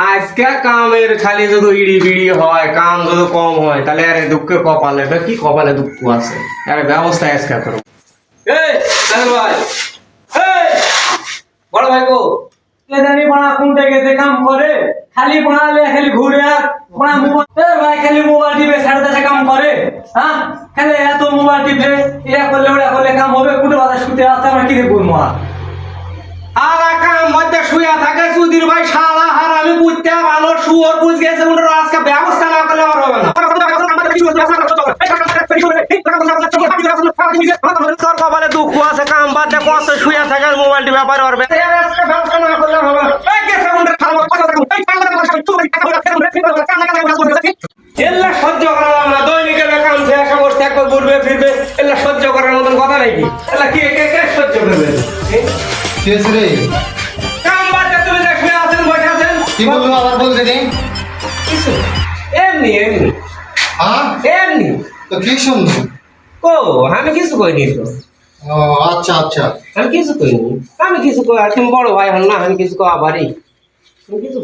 আজকে কামের খালি যদি ইড়ি বিড়ি হয়, কাম যদি কম হয়, তাহলে আরে দুঃখে কপালে কি কপালে দুঃখ আছে, আরে ব্যবস্থা আজকে করো। এই সাহেব ভাই, এই বড় ভাই গো, কে জানি বড়া কোনটা গেছে কাম করে, খালি বড়ালে খালি ঘুরে আর বড়া মোবাইল, এই ভাই খালি মোবাইল টিপে সাড়ে দশে কাম করে। হ্যাঁ খালি এত মোবাইল টিপে ইয়া করলে ওটা করলে কাম হবে, কুটে বাজা শুতে আসতে আমরা কি দেখবো মা আলা কাম মধ্যে শুয়ে থাকে সুধীর ভাই শালা হারামি বুঝতে ভালো শুয়োর বুঝ গেছে ওটার আজকে ব্যবস্থা না করলে আর হবে না। তোর কপালে দুঃখ আছে, কাম বাদ দে, কত শুয়ে থাকার মোবাইলটি ব্যাপার হবে, ব্যবস্থা না করলে হবে না। এল্লা সহ্য করালাম না, দৈনিক কাম শেষ অবস্থা একবার ঘুরবে ফিরবে, এল্লা সহ্য করার মতন কথা নাকি? এল্লা কি কে কে সহ্য করবে? কাম বাদ দে, তুমি যে শুয়ে আছেন বসে আছেন, কি বলবো আবার বলতে নেই কিছু এমনি এমনি হ্যাঁ এমনি তো কি শুনবো ও আমি কিছু কইনি তো, ও আচ্ছা আচ্ছা আমি কিছু কইনি, আমি কিছু কই, তুমি বড় ভাই হন না, আমি কিছু কই আবারই কিছু